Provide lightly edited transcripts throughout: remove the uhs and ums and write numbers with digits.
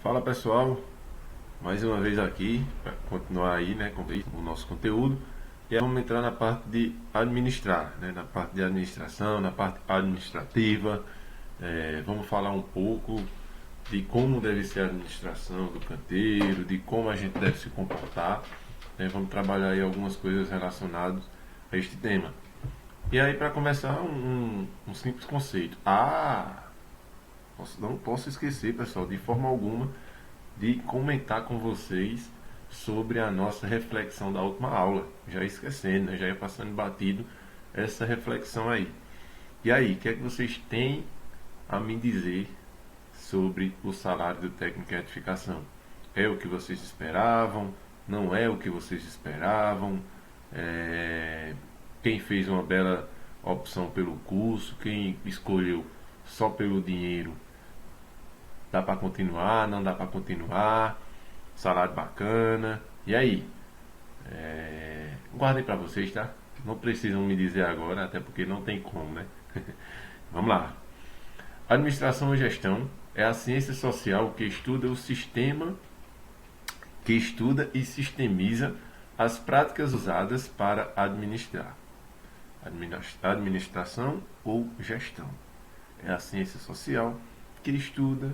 Fala pessoal, mais uma vez aqui para continuar aí, né, com o nosso conteúdo. E aí vamos entrar na parte de administrar, né, na parte de administração, na parte administrativa. Vamos falar um pouco de como deve ser a administração do canteiro, de como a gente deve se comportar, né. Vamos trabalhar aí algumas coisas relacionadas a este tema. E aí, para começar, um simples conceito. Não posso esquecer, pessoal, de forma alguma, de comentar com vocês sobre a nossa reflexão da última aula. Já esquecendo, né? Já ia passando batido essa reflexão aí. E aí, o que é que vocês têm a me dizer sobre o salário do técnico em edificação? É o que vocês esperavam? Não é o que vocês esperavam? Quem fez uma bela opção pelo curso? Quem escolheu só pelo dinheiro? Dá para continuar? Não dá para continuar? Salário bacana? E aí? Guardem para vocês, tá? Não precisam me dizer agora, até porque não tem como, né? Vamos lá. Administração e gestão é a ciência social que estuda o sistema, que estuda e sistemiza as práticas usadas para administrar. Administração ou gestão. É a ciência social que estuda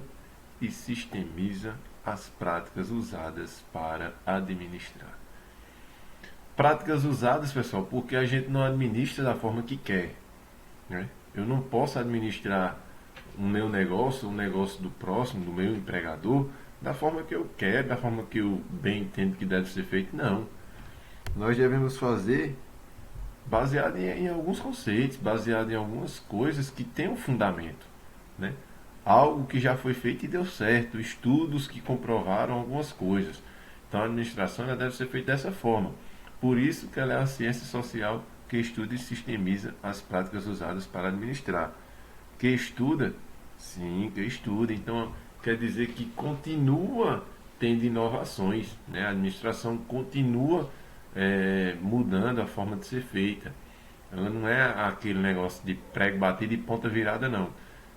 e sistemiza as práticas usadas para administrar. Práticas usadas, pessoal, porque a gente não administra da forma que quer, né? Eu não posso administrar o meu negócio, o negócio do próximo, do meu empregador, da forma que eu quero, da forma que eu bem entendo que deve ser feito. Não. Nós devemos fazer baseado em alguns conceitos, baseado em algumas coisas que têm um fundamento, né? Algo que já foi feito e deu certo, estudos que comprovaram algumas coisas. Então a administração ela deve ser feita dessa forma. Por isso que ela é a ciência social que estuda e sistemiza as práticas usadas para administrar. Que estuda? Sim, que estuda. Então quer dizer que continua tendo inovações, né? A administração continua mudando a forma de ser feita. Ela não é aquele negócio de prego batido e ponta virada, não.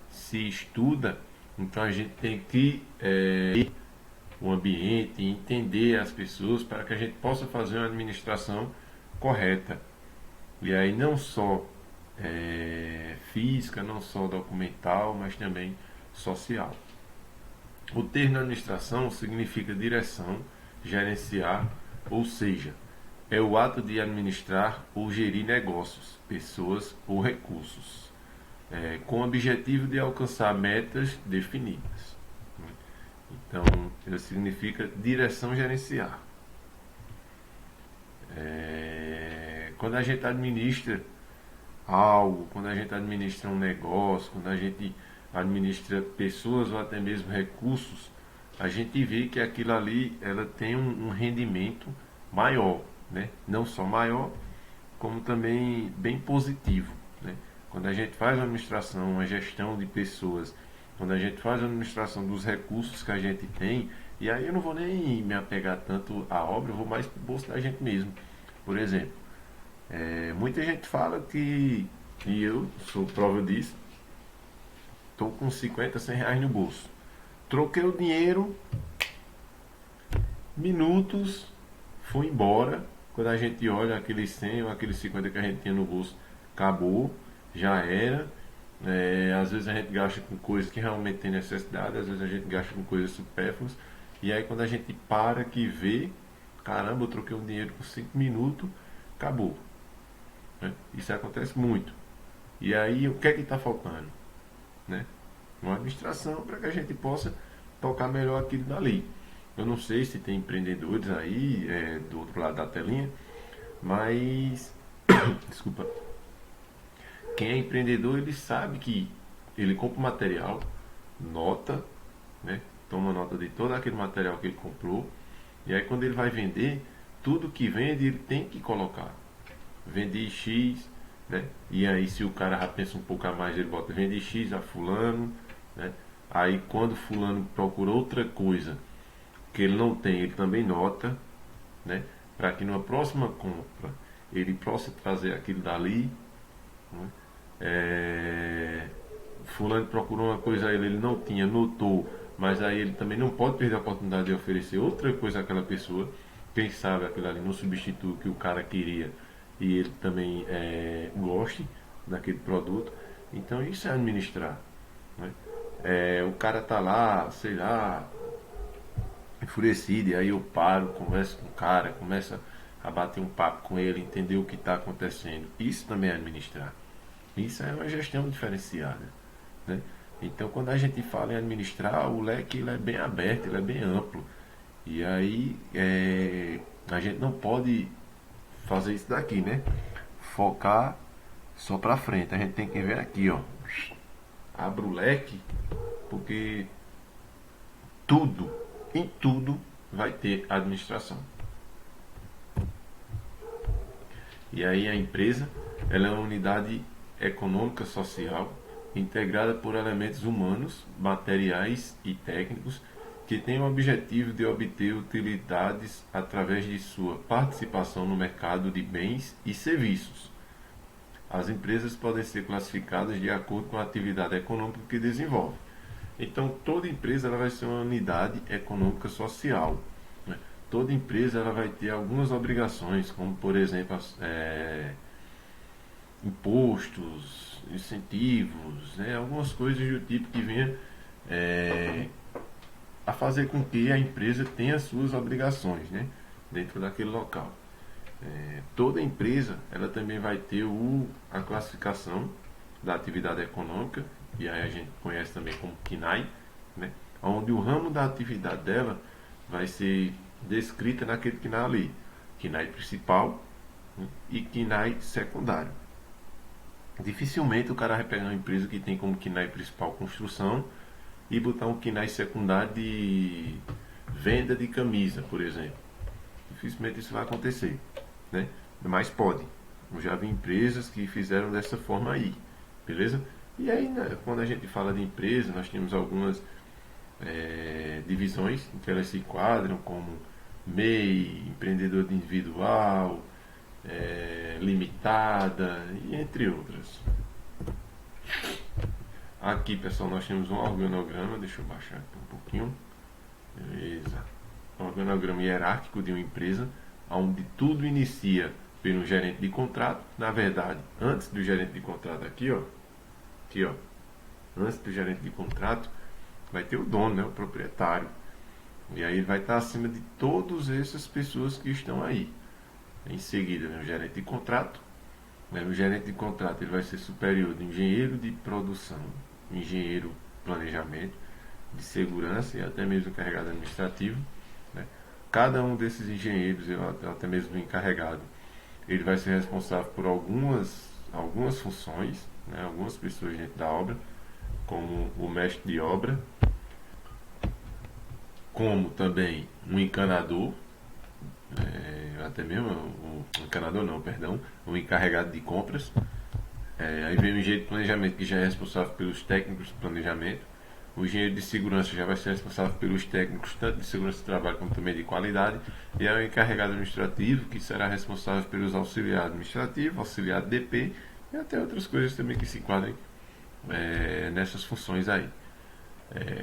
Se estuda, então a gente tem que o ambiente, entender as pessoas para que a gente possa fazer uma administração correta. E aí não só física, não só documental, mas também social. O termo administração significa direção, gerenciar, ou seja, é o ato de administrar ou gerir negócios, pessoas ou recursos, com o objetivo de alcançar metas definidas. Então, ele significa direção gerenciar. Quando a gente administra algo, quando a gente administra um negócio, quando a gente administra pessoas ou até mesmo recursos, a gente vê que aquilo ali ela tem um rendimento maior, né? Não só maior, como também bem positivo, né? Quando a gente faz uma administração, uma gestão de pessoas, quando a gente faz a administração dos recursos que a gente tem, e aí eu não vou nem me apegar tanto à obra, eu vou mais para o bolso da gente mesmo. Por exemplo, muita gente fala que, e eu sou prova disso, estou com 50, 100 reais no bolso. Troquei o dinheiro, minutos, fui embora. Quando a gente olha aqueles 100 ou aqueles 50 que a gente tinha no bolso, acabou, já era. Às vezes a gente gasta com coisas que realmente tem necessidade, às vezes a gente gasta com coisas supérfluas. E aí quando a gente para que vê, caramba, eu troquei um dinheiro por 5 minutos, acabou, né? Isso acontece muito. E aí o que é que está faltando, né? Uma administração para que a gente possa tocar melhor aquilo dali. Eu não sei se tem empreendedores aí do outro lado da telinha, mas desculpa, quem é empreendedor ele sabe que ele compra o material, nota, né? Toma nota de todo aquele material que ele comprou, e aí quando ele vai vender, tudo que vende ele tem que colocar. Vendi X, né? E aí se o cara já pensa um pouco a mais, ele bota vendi X a fulano, né? Aí quando fulano procura outra coisa que ele não tem, ele também nota, né? Para que numa próxima compra ele possa trazer aquilo dali, né? Fulano procurou uma coisa a ele não tinha, notou, mas aí ele também não pode perder a oportunidade de oferecer outra coisa àquela pessoa. Quem sabe aquilo ali não substitui o que o cara queria e ele também goste daquele produto. Então isso é administrar, né? O cara tá lá, sei lá, enfurecido, e aí eu paro, converso com o cara, começa a bater um papo com ele, entender o que está acontecendo. Isso também é administrar. Isso é uma gestão diferenciada, né? Então, quando a gente fala em administrar, o leque ele é bem aberto, ele é bem amplo. E aí a gente não pode fazer isso daqui, né? Focar só para frente. A gente tem que ver aqui, ó. Abra o leque, porque tudo, em tudo, vai ter administração. E aí a empresa, ela é uma unidade econômica social integrada por elementos humanos, materiais e técnicos que tem o objetivo de obter utilidades através de sua participação no mercado de bens e serviços. As empresas podem ser classificadas de acordo com a atividade econômica que desenvolve. Então, toda empresa ela vai ser uma unidade econômica social, né? Toda empresa ela vai ter algumas obrigações, como por exemplo impostos, incentivos, né? Algumas coisas do tipo que venha a fazer com que a empresa tenha suas obrigações, né? Dentro daquele local. Toda empresa ela também vai ter a classificação da atividade econômica, e aí a gente conhece também como KNAI, né? Onde o ramo da atividade dela vai ser descrita naquele KNAI ali, KNAI principal, né? E KNAI secundário. Dificilmente o cara vai pegar uma empresa que tem como KNAI principal construção e botar um KNAI secundário de venda de camisa, por exemplo. Dificilmente isso vai acontecer, né? Mas pode. Eu já vi empresas que fizeram dessa forma aí, beleza? E aí, né, quando a gente fala de empresa, nós temos algumas divisões em que elas se enquadram, como MEI, empreendedor individual, limitada, e entre outras. Aqui, pessoal, nós temos um organograma, deixa eu baixar aqui um pouquinho. Beleza. Um organograma hierárquico de uma empresa, onde tudo inicia pelo gerente de contrato. Na verdade, antes do gerente de contrato aqui, ó, antes do gerente de contrato, vai ter o dono, né, o proprietário. E aí vai estar acima de todas essas pessoas que estão aí. Em seguida, vem o gerente de contrato. O gerente de contrato ele vai ser superior do engenheiro de produção, engenheiro de planejamento, de segurança e até mesmo encarregado administrativo, né? Cada um desses engenheiros, até mesmo o encarregado, ele vai ser responsável por algumas funções, né? Algumas pessoas dentro da obra, como o mestre de obra, como também um encanador, até mesmo o encanador não, perdão, o encarregado de compras. Aí vem o engenheiro de planejamento, que já é responsável pelos técnicos de planejamento. O engenheiro de segurança já vai ser responsável pelos técnicos tanto de segurança de trabalho como também de qualidade. E aí o encarregado administrativo, que será responsável pelos auxiliares administrativos, auxiliar DP e até outras coisas também que se enquadrem nessas funções aí.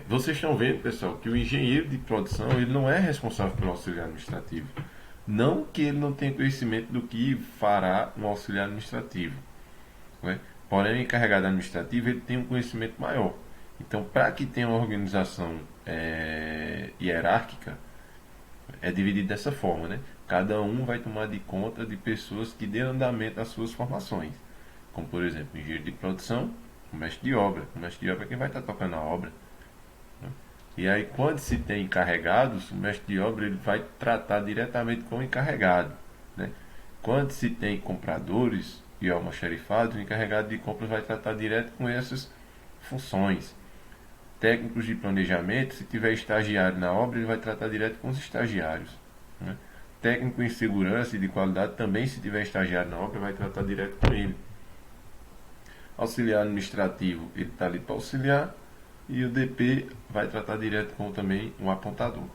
Vocês estão vendo, pessoal, que o engenheiro de produção ele não é responsável pelo auxiliar administrativo. Não que ele não tenha conhecimento do que fará um auxiliar administrativo, né? Porém, o encarregado administrativo ele tem um conhecimento maior. Então, para que tenha uma organização hierárquica, é dividido dessa forma, né? Cada um vai tomar de conta de pessoas que dêem andamento às suas formações. Como, por exemplo, o engenheiro de produção, o mestre de obra. O mestre de obra é quem vai estar tocando a obra. E aí, quando se tem encarregados, o mestre de obra ele vai tratar diretamente com o encarregado, né? Quando se tem compradores e almoxarifados, o encarregado de compras vai tratar direto com essas funções. Técnicos de planejamento, se tiver estagiário na obra, ele vai tratar direto com os estagiários, né? Técnico em segurança e de qualidade também, se tiver estagiário na obra, vai tratar direto com ele. Auxiliar administrativo, ele está ali para auxiliar. E o DP vai tratar direto com também um apontador.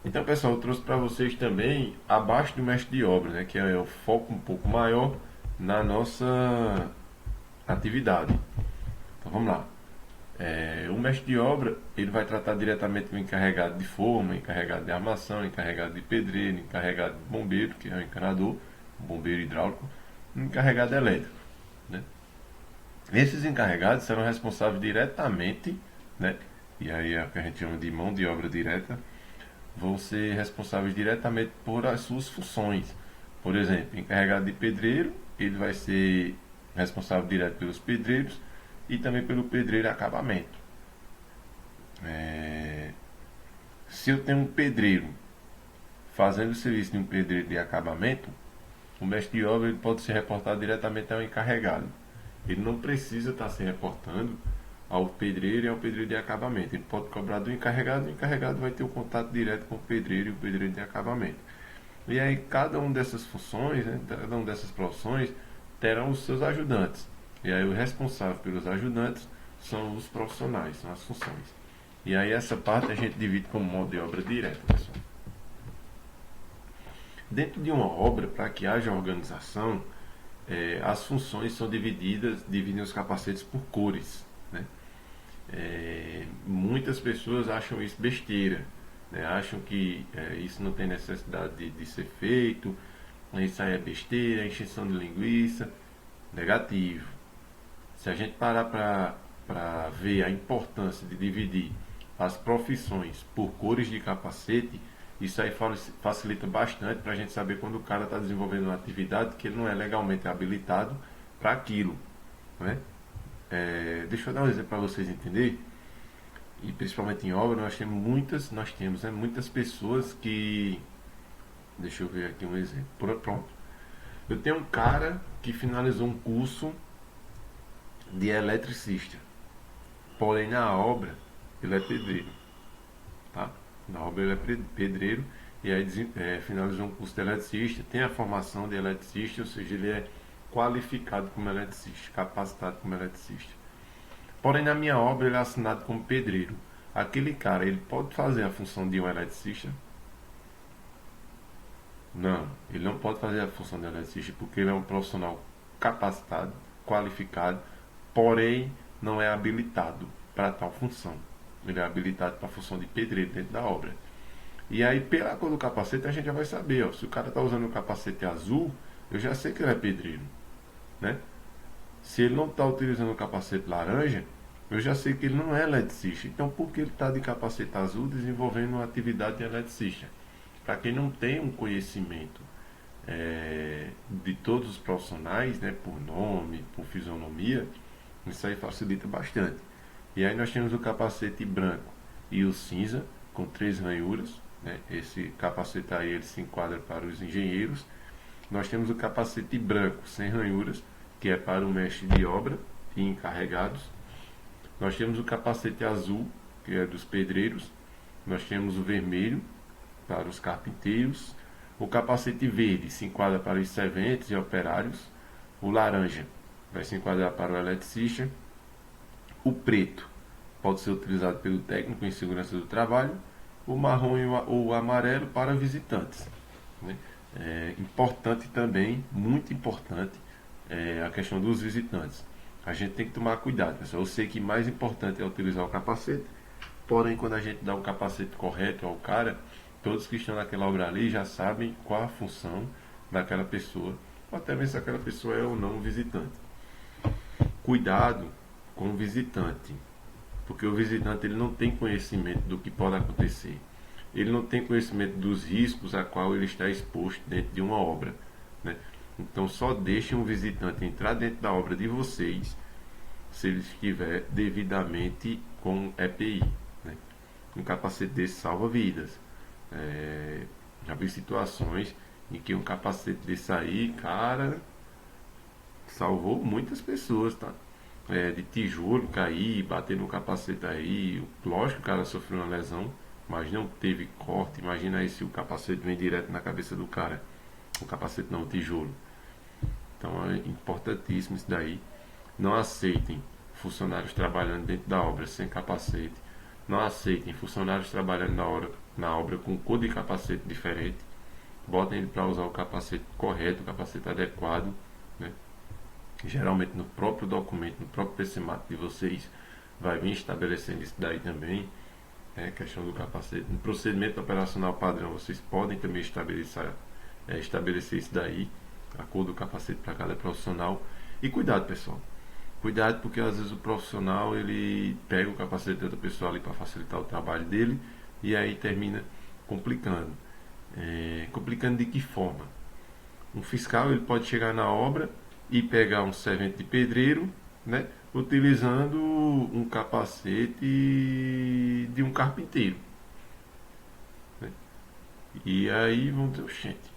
Então, pessoal, eu trouxe para vocês também abaixo do mestre de obra, né, que é o foco um pouco maior na nossa atividade. Então, vamos lá. O mestre de obra, ele vai tratar diretamente com o encarregado de forma, encarregado de armação, encarregado de pedreiro, encarregado de bombeiro, que é o encanador, bombeiro hidráulico, e encarregado elétrico, né? Esses encarregados serão responsáveis diretamente, né? E aí é o que a gente chama de mão de obra direta, vão ser responsáveis diretamente por as suas funções. Por exemplo, encarregado de pedreiro, ele vai ser responsável direto pelos pedreiros e também pelo pedreiro acabamento. Se eu tenho um pedreiro fazendo o serviço de um pedreiro de acabamento, o mestre de obra ele pode se reportar diretamente ao encarregado. Ele não precisa estar se reportando ao pedreiro e ao pedreiro de acabamento. Ele pode cobrar do encarregado e o encarregado vai ter o contato direto com o pedreiro e o pedreiro de acabamento. E aí cada uma dessas funções, né, cada uma dessas profissões terão os seus ajudantes. E aí o responsável pelos ajudantes são os profissionais, são as funções. E aí essa parte a gente divide como mão de obra direta, pessoal. Dentro de uma obra, para que haja organização, as funções são dividem os capacetes por cores, né? Muitas pessoas acham isso besteira, né? Acham que isso não tem necessidade de ser feito, isso aí é besteira, encheção de linguiça. Negativo. Se a gente parar para ver a importância de dividir as profissões por cores de capacete, isso aí facilita bastante para a gente saber quando o cara está desenvolvendo uma atividade que ele não é legalmente habilitado para aquilo, né? Deixa eu dar um exemplo para vocês entenderem. E principalmente em obra nós temos muitas pessoas que, deixa eu ver aqui um exemplo. Pronto. Eu tenho um cara que finalizou um curso de eletricista, porém na obra ele é pedreiro, tá? Na obra ele é pedreiro e aí finalizou um curso de eletricista, tem a formação de eletricista, ou seja, ele é qualificado como eletricista, capacitado como eletricista. Porém na minha obra ele é assinado como pedreiro. Aquele cara, ele pode fazer a função de um eletricista? Não, ele não pode fazer a função de eletricista porque ele é um profissional capacitado, qualificado, porém não é habilitado para tal função. Ele é habilitado para a função de pedreiro dentro da obra. E aí, pela cor do capacete, a gente já vai saber. Ó, se o cara está usando um capacete azul, eu já sei que ele é pedreiro, né? Se ele não está utilizando um capacete laranja, eu já sei que ele não é eletricista. Então, por que ele está de capacete azul desenvolvendo uma atividade de eletricista? Para quem não tem um conhecimento de todos os profissionais, né, por nome, por fisionomia, isso aí facilita bastante. E aí nós temos o capacete branco e o cinza, com 3 ranhuras, né? Esse capacete aí ele se enquadra para os engenheiros. Nós temos o capacete branco sem ranhuras, que é para o mestre de obra e encarregados. Nós temos o capacete azul, que é dos pedreiros. Nós temos o vermelho, para os carpinteiros. O capacete verde se enquadra para os serventes e operários. O laranja vai se enquadrar para o eletricista. O preto pode ser utilizado pelo técnico em segurança do trabalho. O marrom e o amarelo para visitantes, né? Importante também, muito importante, a questão dos visitantes. A gente tem que tomar cuidado, pessoal. Eu sei que mais importante é utilizar o capacete, porém quando a gente dá o capacete correto ao cara, todos que estão naquela obra ali já sabem qual a função daquela pessoa, ou até mesmo se aquela pessoa é ou não um visitante. Cuidado com o visitante, porque o visitante ele não tem conhecimento do que pode acontecer. Ele não tem conhecimento dos riscos a qual ele está exposto dentro de uma obra, né? Então só deixem um visitante entrar dentro da obra de vocês se ele estiver devidamente com EPI, né? Um capacete desse salva vidas. Já vi situações em que um capacete desse aí, cara, salvou muitas pessoas, tá? De tijolo cair, bater no capacete aí. Lógico que o cara sofreu uma lesão, mas não teve corte. Imagina aí se o capacete vem direto na cabeça do cara. O capacete não, o tijolo. Então é importantíssimo isso daí. Não aceitem funcionários trabalhando dentro da obra sem capacete. Não aceitem funcionários trabalhando na obra com cor de capacete diferente. Botem ele para usar o capacete correto, o capacete adequado, né? Geralmente no próprio documento, no próprio PCMAT de vocês, vai vir estabelecendo isso daí também, questão do capacete. No procedimento operacional padrão, vocês podem também estabelecer isso daí, a cor do capacete para cada profissional. E cuidado, pessoal. Cuidado, porque às vezes o profissional ele pega o capacete de outra pessoa ali para facilitar o trabalho dele e aí termina complicando. Complicando de que forma? Um fiscal ele pode chegar na obra e pegar um servente de pedreiro, né, utilizando um capacete de um carpinteiro, né? E aí vamos dizer, gente,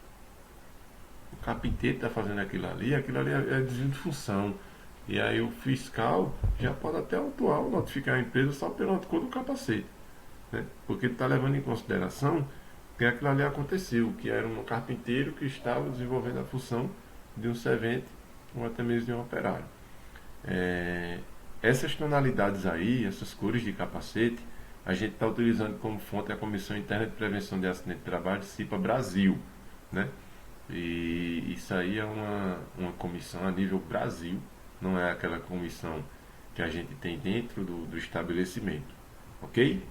o carpinteiro está fazendo aquilo ali é desvio de função. E aí o fiscal já pode até atuar ou notificar a empresa só pela cor do capacete, né? Porque ele está levando em consideração que aquilo ali aconteceu, que era um carpinteiro que estava desenvolvendo a função de um servente ou até mesmo de um operário. Essas tonalidades aí, essas cores de capacete, a gente está utilizando como fonte a Comissão Interna de Prevenção de Acidente de Trabalho, CIPA Brasil, né? E isso aí é uma comissão a nível Brasil, não é aquela comissão que a gente tem dentro do estabelecimento, ok?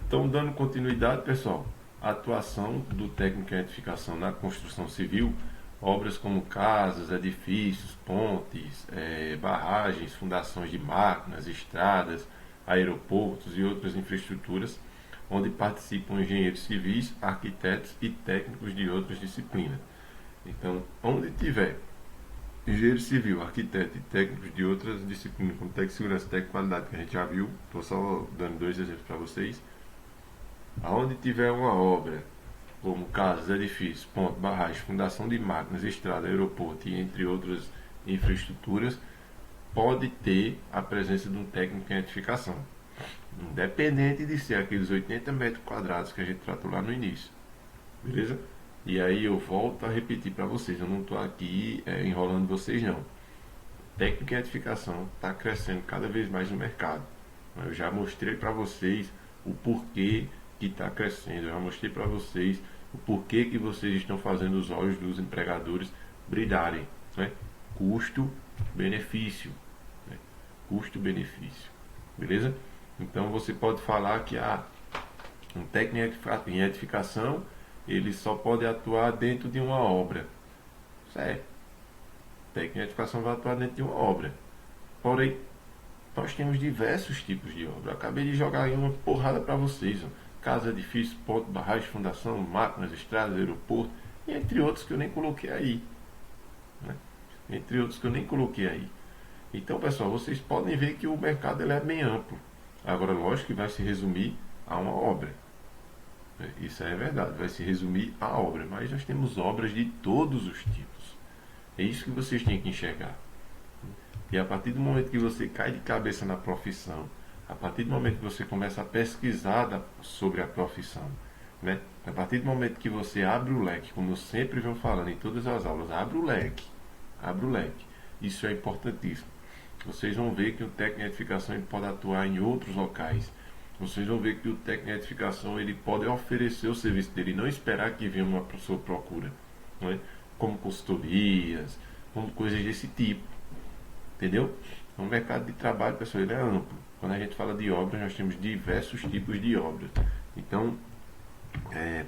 Então, dando continuidade, pessoal, a atuação do técnico em edificação na construção civil, obras como casas, edifícios, pontes, barragens, fundações de máquinas, estradas, aeroportos e outras infraestruturas, onde participam engenheiros civis, arquitetos e técnicos de outras disciplinas. Então, onde tiver engenheiro civil, arquiteto e técnicos de outras disciplinas, como técnico de segurança, técnico de qualidade, que a gente já viu, estou só dando 2 exemplos para vocês. Aonde tiver uma obra, como casas, edifícios, ponte, barragem, fundação de máquinas, estrada, aeroporto e entre outras infraestruturas, pode ter a presença de um técnico em edificação, independente de ser aqueles 80 metros quadrados que a gente tratou lá no início, beleza? E aí eu volto a repetir para vocês, eu não estou aqui enrolando vocês não. Técnica em edificação está crescendo cada vez mais no mercado. Eu já mostrei para vocês o porquê que está crescendo, eu já mostrei para vocês o porquê que vocês estão fazendo os olhos dos empregadores brilharem, né? Custo-benefício, né? Custo-benefício, beleza? Então você pode falar que um técnico em edificação ele só pode atuar dentro de uma obra, certo? O técnico em edificação vai atuar dentro de uma obra, porém nós temos diversos tipos de obra. Eu acabei de jogar aí uma porrada para vocês, ó. Casa, edifício, ponte, barragem, fundação, máquinas, estradas, aeroporto, e entre outros que eu nem coloquei aí, né? Entre outros que eu nem coloquei aí. Então, pessoal, vocês podem ver que o mercado ele é bem amplo. Agora, lógico que vai se resumir a uma obra. Isso é verdade, vai se resumir a obra. Mas nós temos obras de todos os tipos. É isso que vocês têm que enxergar. E a partir do momento que você cai de cabeça na profissão, a partir do momento que você começa a pesquisar sobre a profissão, né? A partir do momento que você abre o leque, como eu sempre venho falando em todas as aulas, abre o leque. Abre o leque. Isso é importantíssimo. Vocês vão ver que o técnico em edificação ele pode atuar em outros locais. Vocês vão ver que o técnico em edificação ele pode oferecer o serviço dele e não esperar que venha uma pessoa procura, não é? Como consultorias, como coisas desse tipo. Entendeu? O mercado de trabalho, pessoal, ele é amplo. Quando a gente fala de obras, nós temos diversos tipos de obras. Então,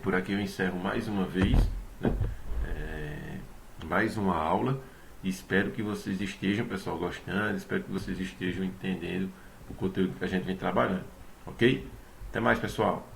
por aqui eu encerro mais uma vez, né? Mais uma aula. Espero que vocês estejam, pessoal, gostando. Espero que vocês estejam entendendo o conteúdo que a gente vem trabalhando. Ok? Até mais, pessoal.